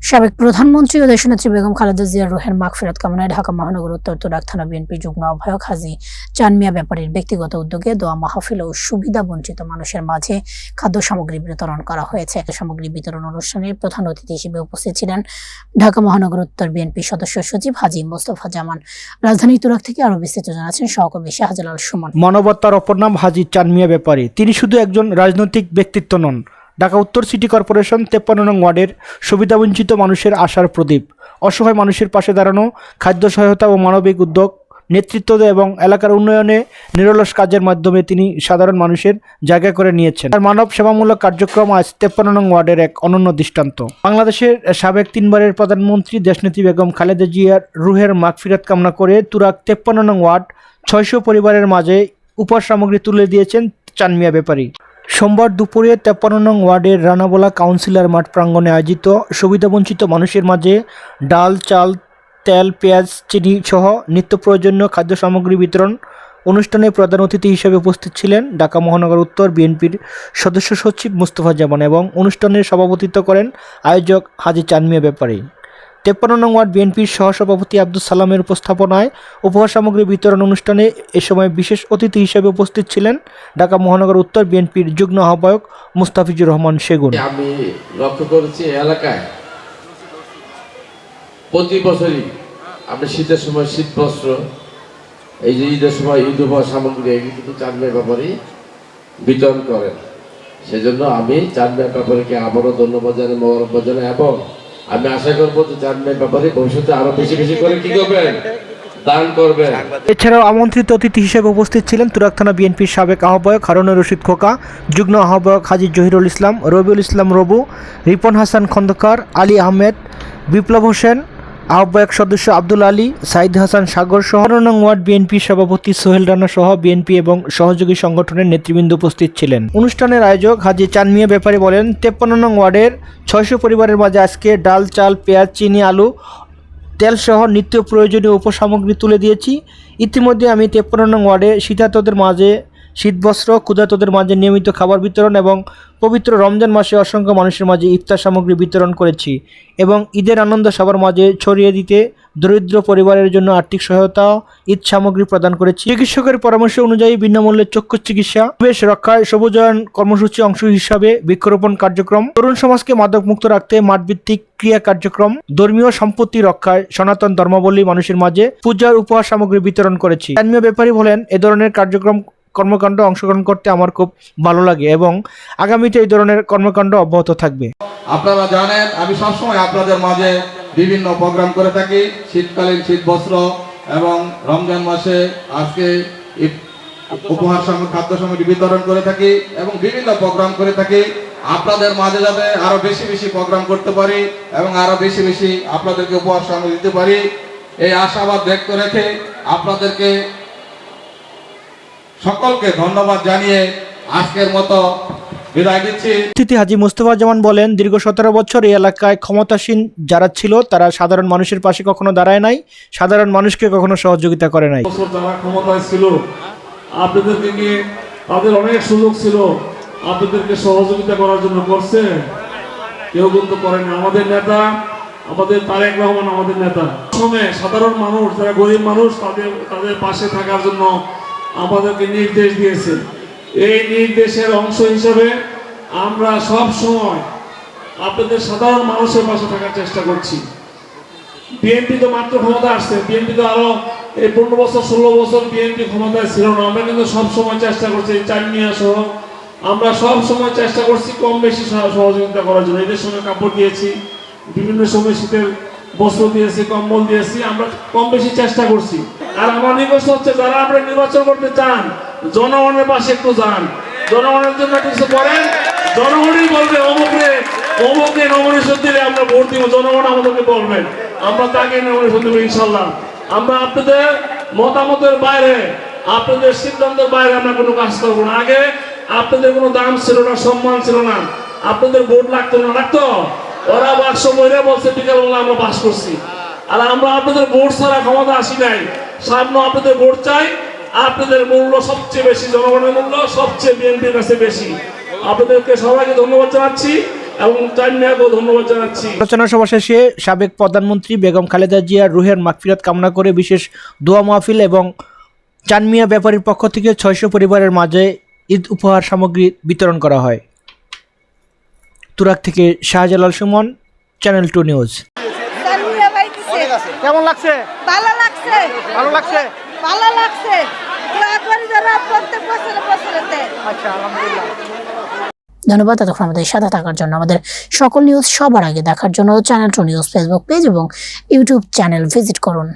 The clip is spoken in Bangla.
সাবেক প্রধানমন্ত্রী ও দেশনেত্রী বেগম খালেদা জিয়ার রুহের মাগফিরাত কামনায় ঢাকা মহানগর উত্তর তুরাগ থানা বিএনপি যুগ্ম আহ্বায়ক হাজী চাঁন মিয়া ব্যাপারীর ব্যক্তিগত উদ্যোগে দোয়া মাহফিল ও সুবিধা বঞ্চিত মানুষের মাঝে খাদ্য সামগ্রী বিতরণ করা হয়েছে। সামগ্রী বিতরণ অনুষ্ঠানের প্রধান অতিথি হিসেবে উপস্থিত ছিলেন ঢাকা মহানগর উত্তর বিএনপি সদস্য সচিব হাজী মোস্তফা জামান। রাজধানী তুরাগ থেকে আরো বিস্তারিত জানাচ্ছেন সহকর্মী শাহজালাল সুমন। মানবতার অপর নাম হাজী চাঁন মিয়া ব্যাপারী। তিনি শুধু একজন রাজনৈতিক ব্যক্তিত্ব নন, ঢাকা উত্তর সিটি কর্পোরেশন 53 নং ওয়ার্ডের সুবিধাবঞ্চিত মানুষের আশার প্রদীপ। অসহায় মানুষের পাশে দাঁড়ানো, খাদ্য সহায়তা ও মানবিক উদ্যোগ নেতৃত্ব এবং এলাকার উন্নয়নে নিরলস কাজের মাধ্যমে তিনি সাধারণ মানুষের জায়গা করে নিয়েছেন। তার মানব সেবামূলক কার্যক্রম আজ 53 নং ওয়ার্ডের এক অনন্য দৃষ্টান্ত। বাংলাদেশের সাবেক 3 বারের প্রধানমন্ত্রী দেশনেত্রী বেগম খালেদা জিয়ার রুহের মাগফিরাত কামনা করে তুরাগ 53 নং ওয়ার্ড 600 পরিবারের মাঝে উপহার সামগ্রী তুলে দিয়েছেন চাঁন মিয়া ব্যাপারী। সোমবার দুপুরে 53 নং ওয়ার্ডের রানাবোলা কাউন্সিলর মাঠ প্রাঙ্গণে আয়োজিত সুবিধাবঞ্চিত মানুষের মাঝে ডাল, চাল, তেল, পেঁয়াজ, চিনি সহ নিত্য প্রয়োজনীয় খাদ্য সামগ্রী বিতরণ অনুষ্ঠানে প্রধান অতিথি হিসেবে উপস্থিত ছিলেন ঢাকা মহানগর উত্তর বিএনপির সদস্য সচিব মোস্তফা জামান এবং অনুষ্ঠানের সভাপতিত্ব করেন আয়োজক হাজী চাঁন মিয়া ব্যাপারী। 53 নং ওয়ার্ড বিএনপির সহসভাপতি আব্দুল সালামের উপস্থাপনায় উপহার সামগ্রী বিতরণ অনুষ্ঠানে এ সময় বিশেষ অতিথি হিসেবে উপস্থিত ছিলেন ঢাকা মহানগর উত্তর বিএনপির যুগ্ম আহ্বায়ক মুস্তাফিজুর রহমান সেগুন। আমি লক্ষ্য করেছি এলাকায় প্রতি বছরই আপনি শীতের সময় শীত বস্ত্র, এই যে ঈদের সময় ঈদ উপহার সামগ্রী এগুলি কিন্তু চাঁন মিয়া ব্যাপারী বিতরণ করেন। সেজন্য আমি চাঁন মিয়া ব্যাপারীকে আবারও ধন্যবাদ জানাই, মোবারকবাদ জানাই এবং আমি আশা করবো যে চাঁন মিয়া ব্যাপারী ভবিষ্যতে আরো বেশি বেশি করে কি করবেন, দান করবেন। এছাড়াও আমন্ত্রিত অতিথি হিসেবে উপস্থিত ছিলেন তুরাগ থানা বিএনপির সাবেক আহ্বায়ক হারুনুর রশিদ খোকা, যুগ্ম আহ্বায়ক হাজী জহিরুল ইসলাম, রবিউল ইসলাম রবু, রিপন হাসান খন্দকার, আলী আহমেদ, বিপ্লব হোসেন, আহ্বায়ক সদস্য আব্দুল আলী, সাইদ হাসান সাগর সহ 13 নং ওয়ার্ড বিএনপির সভাপতি সোহেল রানা সহ বিএনপি এবং সহযোগী সংগঠনের নেতৃবৃন্দ উপস্থিত ছিলেন। অনুষ্ঠানের আয়োজক হাজী চাঁন মিয়া ব্যাপারী বলেন, 53 নং ওয়ার্ডের 600 পরিবারের মাঝে আজকে ডাল, চাল, পেঁয়াজ, চিনি, আলু, তেল সহ নিত্য প্রয়োজনীয় উপসামগ্রী তুলে দিয়েছি। ইতিমধ্যে আমি 53 নং ওয়ার্ডে শীতার্তদের মাঝে শীতবস্ত্র, ক্ষুধার্তদের মাঝে নিয়মিত খাবার বিতরণ এবং পবিত্র রমজান মাসে অসংখ্য মানুষের মাঝে ইফতার সামগ্রী বিতরণ করেছি এবং ঈদের আনন্দ সবার মাঝে ছড়িয়ে দিতে দরিদ্র পরিবারের জন্য আর্থিক সহায়তা, ঈদ সামগ্রী প্রদান করেছি। চিকিৎসকের পরামর্শ অনুযায়ী বিনামূল্যে চক্ষু চিকিৎসা, পরিবেশ রক্ষায় সবুজায়ন কর্মসূচি অংশ হিসাবে বৃক্ষরোপণ কার্যক্রম, তরুণ সমাজকে মাদকমুক্ত রাখতে মাঠভিত্তিক ক্রিয়া কার্যক্রম, ধর্মীয় সম্পত্তি রক্ষায় সনাতন ধর্মাবলম্বী মানুষের মাঝে পূজার উপহার সামগ্রী বিতরণ করেছি। চাঁন মিয়া ব্যাপারী বলেন, এ ধরনের কর্মকাণ্ড অংশগ্রহণ করতে আমার খুব ভালো লাগে এবং আগামীতে এই ধরনের কর্মকাণ্ড অব্যাহত থাকবে। আপনারা জানেন আমি সবসময় আপনাদের মাঝে বিভিন্ন প্রোগ্রাম করে থাকি, শীতকালীন শীত বস্ত্র এবং রমজান মাসে আজকে উপহার সামগ্রী, খাদ্য সামগ্রী বিতরণ করে থাকি এবং বিভিন্ন প্রোগ্রাম করে থাকি। আপনাদের মাঝে যাতে আরো বেশি বেশি প্রোগ্রাম করতে পারি এবং আরো বেশি বেশি আপনাদেরকে উপহার সামগ্রী দিতে পারি, এই আশাবাদ ব্যক্ত রেখে আপনাদেরকে সকলকে ধন্যবাদ জানিয়ে আজকের মতো বিদায় দিচ্ছি। অতিথি হাজী মোস্তফা জামান বলেন, দীর্ঘ 17 বছর এই এলাকায় ক্ষমতাসীন যারা ছিল তারা সাধারণ মানুষের পাশে কখনো দাঁড়ায় নাই, সাধারণ মানুষকে কখনো সহযোগিতা করে নাই। যারা ক্ষমতায় ছিল আপনাদেরকে নিয়ে তাদের অনেক সুযোগ ছিল, আপনাদেরকে সহযোগিতা করার জন্য করছে, কেউ কিন্তু করেনি। আমাদের নেতা, আমাদের তারেক রহমান আমাদের নেতা, সময় সাধারণ মানুষ যারা গরিব মানুষ তাদের পাশে থাকার জন্য আমাদেরকে নির্দেশ দিয়েছে। এই নির্দেশের অংশ হিসেবে আমরা সব সময় আপনাদের সাধারণ মানুষের পাশে থাকার চেষ্টা করছি। বিএনপি তো মাত্র ক্ষমতা আসছে, বিএনপি তো আরো এই 15 বছর 16 বছর বিএনপি ক্ষমতায় ছিল না। আমরা কিন্তু সব সময় চেষ্টা করছি, চাঁন মিয়া সহ আমরা সব সময় চেষ্টা করছি কম বেশি সহযোগিতা করার জন্য। এদের সঙ্গে কাপড় দিয়েছি, বিভিন্ন সময় শীতের বস্ত্র দিয়েছি, কম্বল দিয়েছি, আমরা কম বেশি চেষ্টা করছি। আর আমার নির্বাচন হচ্ছে, যারা আপনারা নির্বাচন করতে চান জনগণের পাশে একটু যান, জনগণের জন্য কিছু করেন, জনগণই বলবে অমুকে নমিনেশন দিলে আমরা ভোট দিব, জনগণ আমাদেরকে বলবেন, আমরা তাকে নমিনেশন দেবো ইনশাল্লাহ। আমরা আপনাদের মতামতের বাইরে, আপনাদের সিদ্ধান্তের বাইরে আমরা কোনো কাজ করবো না। আগে আপনাদের কোনো দাম ছিল না, সম্মান ছিল না, আপনাদের ভোট লাগতো না, লাগতো ওরা বাক্স মহিলা বলছে বিকালবেলা আমরা বাস করছি। আর আমরা আপনাদের ভোট ছাড়া ক্ষমতা আসি নাই, সামনে আপনাদের ভোট চাই। আপনাদের মূল্য সবচেয়ে বেশি, জনগণের মূল্য সবচেয়ে বিএনপির কাছে বেশি। আপনাদেরকে সবাইকে ধন্যবাদ জানাচ্ছি। এবং চানমিয়াকেও ধন্যবাদ জানাচ্ছি। আলোচনা সভা শেষে সাবেক প্রধানমন্ত্রী বেগম খালেদা জিয়ার রুহের মাগফিরাত কামনা করে বিশেষ দোয়া মাহফিল এবং চানমিয়া ব্যাপারীর পক্ষ থেকে 600 পরিবারের মাঝে ঈদ উপহার সামগ্রী বিতরণ করা হয়। তুরাগ থেকে শাহজালাল সুমন, চ্যানেল 2 নিউজ। কেমন লাগছে? ভালো লাগছে, ভালো লাগছে। ভালো লাগছে। দোয়া করি যেন প্রত্যেক বছরে বছরে দেয়। আচ্ছা, আলহামদুলিল্লাহ। ধন্যবাদ এতক্ষণ আমাদের সাথে থাকার জন্য। আমাদের সকল নিউজ সবার আগে দেখার জন্য চ্যানেল 2 নিউজ ফেসবুক পেজ এবং ইউটিউব চ্যানেল ভিজিট করুন।